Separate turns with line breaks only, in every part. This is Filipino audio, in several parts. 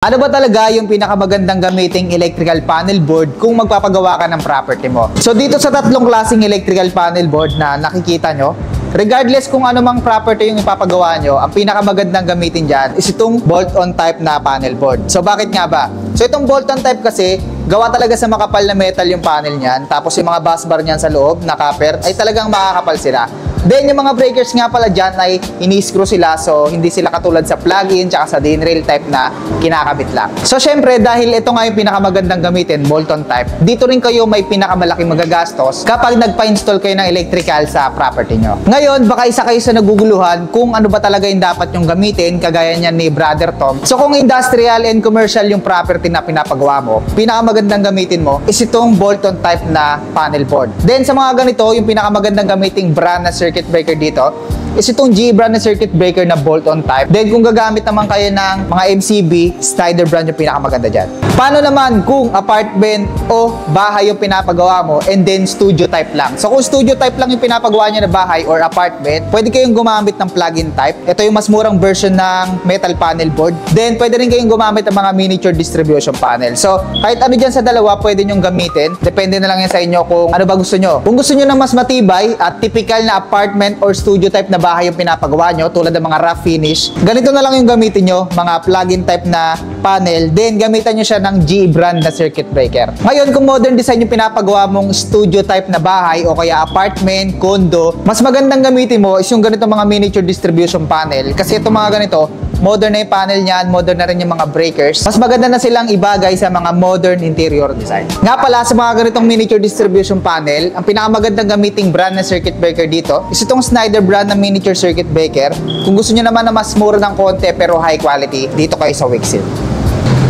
Ano ba talaga yung pinakamagandang gamiting electrical panel board kung magpapagawa ka ng property mo? So dito sa tatlong klaseng electrical panel board na nakikita nyo, regardless kung ano mang property yung ipapagawa nyo, ang pinakamagandang gamitin dyan is itong bolt-on type na panel board. So bakit nga ba? So itong bolt-on type kasi, gawa talaga sa makapal na metal yung panel niyan, tapos yung mga busbar niyan sa loob na copper ay talagang makakapal sila. Then yung mga breakers nga pala dyan ay ini-screw sila, so hindi sila katulad sa plug-in tsaka sa DIN-rail type na kinakabit lang. So syempre dahil ito nga yung pinakamagandang gamitin, bolt-on type, dito rin kayo may pinakamalaking magagastos kapag nagpa-install kayo ng electrical sa property nyo. Ngayon baka isa kayo sa naguguluhan kung ano ba talaga yung dapat yung gamitin, kagaya niyan ni Brother Tom. So kung industrial and commercial yung property na pinapagawa mo, pinakamagandang gamitin mo is itong bolt-on type na panel board. Then sa mga ganito, yung pinakamagandang gamiting brand na circuit breaker dito is itong G brand na circuit breaker na bolt-on type. Then kung gagamit naman kayo ng mga MCB, Snyder brand yung pinakamaganda dyan. Paano naman kung apartment o bahay yung pinapagawa mo and then studio type lang? So kung studio type lang yung pinapagawa nyo na bahay or apartment, pwede kayong gumamit ng plug-in type. Ito yung mas murang version ng metal panel board. Then pwede rin kayong gumamit ng mga miniature distribution panel. So kahit ano dyan sa dalawa, pwede nyong gamitin. Depende na lang yan sa inyo kung ano ba gusto nyo. Kung gusto nyo ng mas matibay at typical na apartment or studio type na bahay yung pinapagawa nyo, tulad ng mga rough finish, ganito na lang yung gamitin nyo, mga plug-in type na panel, then gamitan nyo siya ng G brand na circuit breaker. Ngayon, kung modern design yung pinapagawa mong studio type na bahay o kaya apartment, condo, mas magandang gamitin mo is yung ganito mga miniature distribution panel, kasi itong mga ganito, modern na yung panel niyan, modern na rin yung mga breakers. Mas maganda na silang ibagay sa mga modern interior design. Nga pala, sa mga ganitong miniature distribution panel, ang pinakamagandang gamiting brand na circuit breaker dito is itong Snyder brand na miniature circuit breaker. Kung gusto nyo naman na mas mura ng konti pero high quality, dito kayo sa Wixel.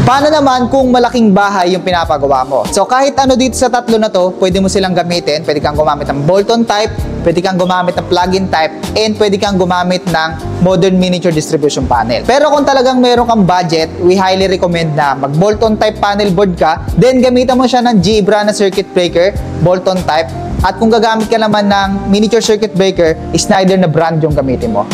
Paano naman kung malaking bahay yung pinapagawa mo? So kahit ano dito sa tatlo na to, pwede mo silang gamitin. Pwede kang gumamit ng bolt-on type, pwede kang gumamit ng plug-in type, and pwede kang gumamit ng modern miniature distribution panel. Pero kung talagang meron kang budget, we highly recommend na mag bolt-on type panel board ka, then gamitan mo siya ng G brand na circuit breaker, bolt-on type. At kung gagamit ka naman ng miniature circuit breaker, Snyder na brand yung gamitin mo.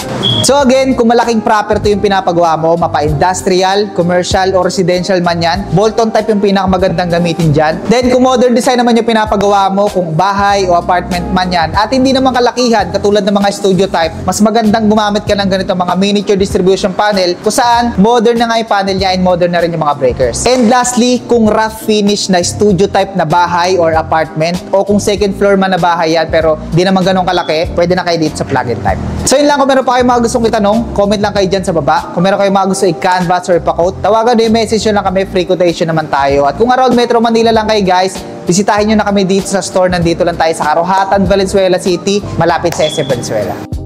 So again, kung malaking property yung pinapagawa mo, mapa-industrial, commercial, o residential man yan, bolt-on type yung pinakamagandang gamitin dyan. Then kung modern design naman yung pinapagawa mo, kung bahay o apartment man yan, at hindi naman kalakihan, katulad ng mga studio type, mas magandang gumamit ka ng ganito mga miniature distribution panel, kung saan modern na nga yung panel niya and modern na rin yung mga breakers. And lastly, kung rough finish na studio type na bahay or apartment, o kung second floor man na bahay yan pero di naman ganun kalaki, pwede na kayo dito sa plug-in type. So yun lang, kung meron pa kayong mga gustong itanong, comment lang kayo dyan sa baba. Kung meron kayong mga gusto i-canvas or ipa-quote, tawagan nyo yung message nyo lang kami, free quotation naman tayo. At kung around Metro Manila lang kayo guys, bisitahin nyo na kami dito sa store. Nandito lang tayo sa Karuhatan, Valenzuela City, malapit sa SM Valenzuela.